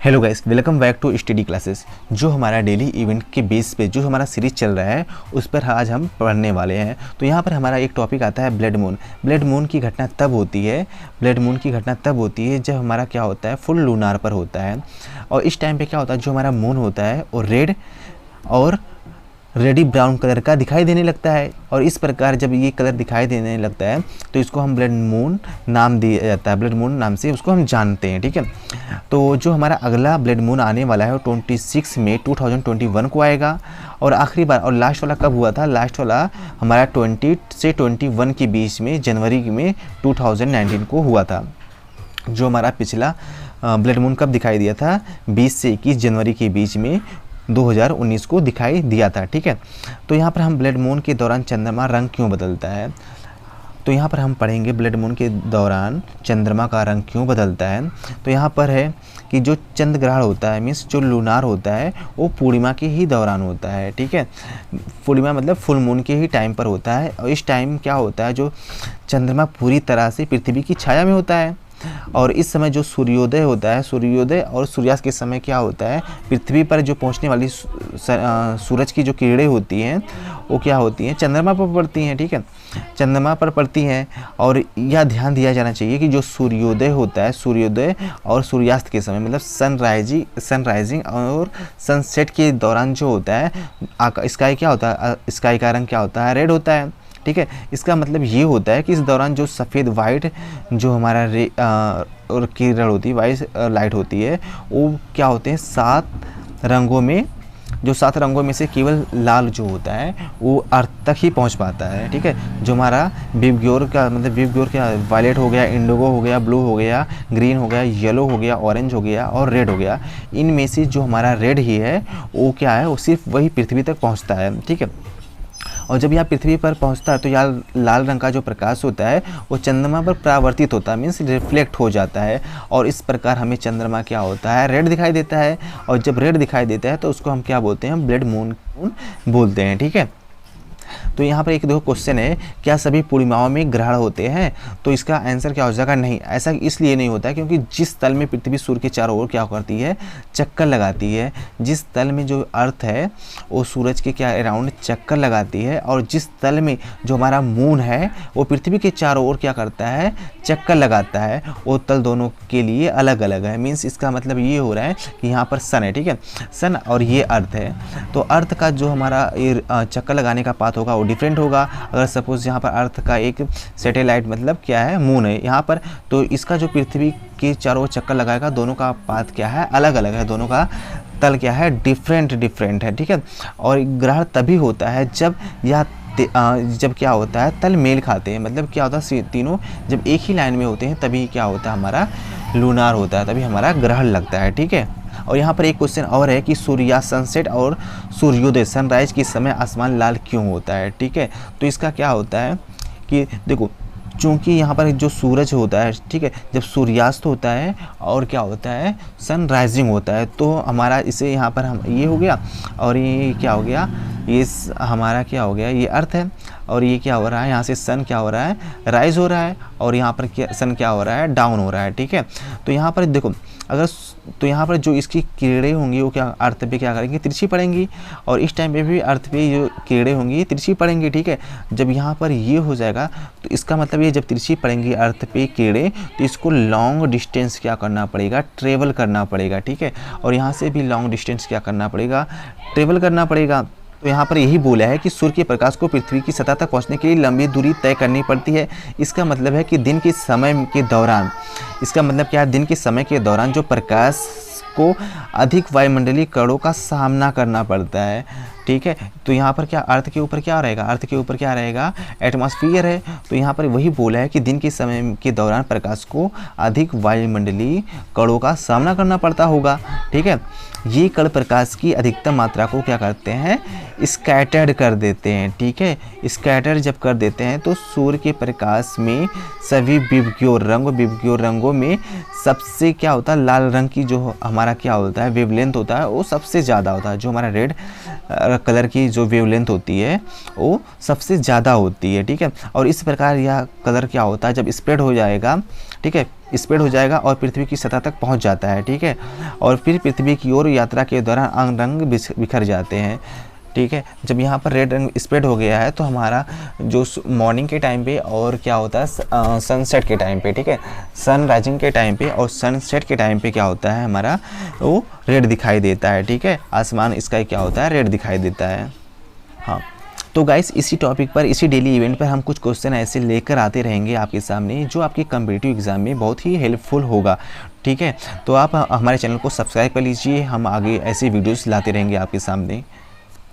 Hello guys, welcome back to study classes. जो हमारा daily event के बेस पे जो हमारा सीरीज चल रहा है उस पर आज हम पढ़ने वाले हैं। तो यहाँ पर हमारा एक टॉपिक आता है ब्लड मून। ब्लड मून की घटना तब होती है जब हमारा क्या होता है, फुल लूनार पर होता है। और इस टाइम पे क्या होता है, जो हमारा मून होता है वो रेड और रेडी ब्राउन कलर का दिखाई देने लगता है। और इस प्रकार जब ये कलर दिखाई देने लगता है तो इसको हम ब्लड मून नाम दिया जाता है। ब्लड मून नाम से उसको हम जानते हैं, ठीक है। तो जो हमारा अगला ब्लड मून आने वाला है वो 26 मई 2021 को आएगा। और आखिरी बार और लास्ट वाला कब हुआ था? लास्ट वाला हमारा 20 से 21 के बीच में जनवरी में 2019 को हुआ था। जो हमारा पिछला ब्लड मून कब दिखाई दिया था? 20 से 21 जनवरी के बीच में 2019 को दिखाई दिया था, ठीक है। तो यहाँ पर हम ब्लड मून के दौरान चंद्रमा रंग क्यों बदलता है, तो यहाँ पर हम पढ़ेंगे ब्लड मून के दौरान चंद्रमा का रंग क्यों बदलता है। तो यहाँ पर है कि जो चंद्र ग्रहण होता है, मीन्स जो लूनार होता है वो पूर्णिमा के ही दौरान होता है, ठीक है। पूर्णिमा मतलब फुल मून के ही टाइम पर होता है। और इस टाइम क्या होता है, जो चंद्रमा पूरी तरह से पृथ्वी की छाया में होता है। और इस समय जो सूर्योदय होता है, सूर्योदय और सूर्यास्त के समय क्या होता है, पृथ्वी पर जो पहुंचने वाली सूरज की जो किरणें होती हैं वो क्या होती हैं, चंद्रमा पर पड़ती हैं, ठीक है। चंद्रमा पर पड़ती हैं। और यह ध्यान दिया जाना चाहिए कि जो सूर्योदय होता है, सूर्योदय और सूर्यास्त के समय मतलब सनराइजिंग और सनसेट के दौरान जो होता है स्काई क्या होता है, स्काई का रंग क्या होता है, रेड होता है, ठीक है। इसका मतलब ये होता है कि इस दौरान जो सफ़ेद वाइट जो हमारा और किरण होती है, वाइट लाइट होती है, वो क्या होते हैं 7 रंगों में, जो 7 रंगों में से केवल लाल जो होता है वो अर्थ तक ही पहुंच पाता है, ठीक है। जो हमारा विबग्योर का मतलब विबग्योर क्या, वायलेट हो गया, इंडिगो हो गया, ब्लू हो गया, ग्रीन हो गया, येलो हो गया, ऑरेंज हो गया और रेड हो गया। इनमें से जो हमारा रेड ही है वो क्या है, वो सिर्फ वही पृथ्वी तक पहुँचता है, ठीक है। और जब यह पृथ्वी पर पहुंचता है तो यह लाल रंग का जो प्रकाश होता है वो चंद्रमा पर परावर्तित होता है, मीन्स रिफ्लेक्ट हो जाता है। और इस प्रकार हमें चंद्रमा क्या होता है, रेड दिखाई देता है। और जब रेड दिखाई देता है तो उसको हम क्या बोलते हैं, ब्लड मून बोलते हैं, ठीक है। तो यहाँ पर एक दो क्वेश्चन है, क्या सभी पूर्णिमाओं में ग्रहण होते हैं? तो इसका आंसर क्या हो जाएगा, नहीं। ऐसा इसलिए नहीं होता है क्योंकि जिस तल में पृथ्वी सूर्य के चारों ओर क्या करती है, चक्कर लगाती है, जिस तल में जो अर्थ है वो सूरज के क्या अराउंड चक्कर लगाती है, और जिस तल में जो हमारा मून है वो पृथ्वी के चारों ओर क्या करता है, चक्कर लगाता है, वो तल दोनों के लिए अलग अलग है। मीन्स इसका मतलब ये हो रहा है कि यहाँ पर सन है, ठीक है, सन और ये अर्थ है। तो अर्थ का जो हमारा ये चक्कर लगाने का पाथ होगा वो डिफरेंट होगा। अगर सपोज यहाँ पर अर्थ का एक सैटेलाइट मतलब क्या है, मून है यहाँ पर, तो इसका जो पृथ्वी के चारों ओर चक्कर लगाएगा, दोनों का पाथ क्या है, अलग अलग है, दोनों का तल क्या है, डिफरेंट है, ठीक है। और ग्रहण तभी होता है जब क्या होता है, तल मेल खाते हैं, मतलब क्या होता है, तीनों जब एक ही लाइन में होते हैं तभी क्या होता है, हमारा लूनार होता है, तभी हमारा ग्रहण लगता है, ठीक है। और यहाँ पर एक क्वेश्चन और है कि सूर्यास्त सनसेट और सूर्योदय सनराइज के समय आसमान लाल क्यों होता है, ठीक है। तो इसका क्या होता है कि देखो, चूँकि यहाँ पर जो सूरज होता है, ठीक है, जब सूर्यास्त होता है और क्या होता है, सनराइजिंग होता है, तो हमारा इसे यहाँ पर हम ये हो गया और ये क्या हो गया, ये हमारा क्या हो गया, ये अर्थ है। और ये क्या हो रहा है, यहाँ से सन क्या हो रहा है, राइज हो रहा है, और यहाँ पर क्या सन क्या हो रहा है, डाउन हो रहा है, ठीक है। तो यहाँ पर देखो, अगर तो यहाँ पर जो इसकी किरणें होंगी वो क्या अर्थ पे क्या करेंगी, तिरछी पड़ेंगी। और इस टाइम पे भी अर्थ पे जो किरणें होंगी ये तिरछी पड़ेंगी, ठीक है। जब यहाँ पर ये हो जाएगा तो इसका मतलब ये जब तिरछी पड़ेंगी अर्थ पे किरणें, तो इसको लॉन्ग डिस्टेंस क्या करना पड़ेगा, ट्रेवल करना पड़ेगा, ठीक है। और यहाँ से भी लॉन्ग डिस्टेंस क्या करना पड़ेगा, ट्रेवल करना पड़ेगा। तो यहाँ पर यही बोला है कि सूर्य के प्रकाश को पृथ्वी की सतह तक पहुँचने के लिए लंबी दूरी तय करनी पड़ती है। इसका मतलब है कि दिन के समय के दौरान, इसका मतलब क्या है, दिन के समय के दौरान जो प्रकाश को अधिक वायुमंडलीय कणों का सामना करना पड़ता है, ठीक है। तो यहाँ पर क्या अर्थ के ऊपर क्या रहेगा, अर्थ के ऊपर क्या रहेगा, एटमॉस्फेयर है। तो यहाँ पर वही बोला है कि दिन के समय के दौरान प्रकाश को अधिक वायुमंडलीय कणों का सामना करना पड़ता होगा, ठीक है। ये कण प्रकाश की अधिकतम मात्रा को क्या करते हैं, स्कैटर्ड कर देते हैं, ठीक है। स्कैटर जब कर देते हैं तो सूर्य के प्रकाश में सभी विबग्योर रंगों में सबसे क्या होता है, लाल रंग की जो हमारा क्या होता है वेवलेंथ होता है वो सबसे ज़्यादा होता है। जो हमारा रेड कलर की जो वेवलेंथ होती है वो सबसे ज़्यादा होती है, ठीक है। और इस प्रकार यह कलर क्या होता है, जब स्प्रेड हो जाएगा, ठीक है, स्प्रेड हो जाएगा और पृथ्वी की सतह तक पहुंच जाता है, ठीक है। और फिर पृथ्वी की ओर यात्रा के दौरान अंग रंग बिखर जाते हैं, ठीक है। जब यहाँ पर रेड रंग स्प्रेड हो गया है तो हमारा जो मॉर्निंग के टाइम पे और क्या होता है सनसेट के टाइम पे, ठीक है, सन राइजिंग के टाइम पे और सनसेट के टाइम पे क्या होता है हमारा वो रेड दिखाई देता है, ठीक है। आसमान इसका क्या होता है, रेड दिखाई देता है। हाँ, तो गाइस इसी टॉपिक पर, इसी डेली इवेंट पर हम कुछ क्वेश्चन ऐसे लेकर आते रहेंगे आपके सामने जो आपके कॉम्पिटिटिव एग्जाम में बहुत ही हेल्पफुल होगा, ठीक है। तो आप हमारे चैनल को सब्सक्राइब कर लीजिए, हम आगे ऐसे वीडियोस लाते रहेंगे आपके सामने।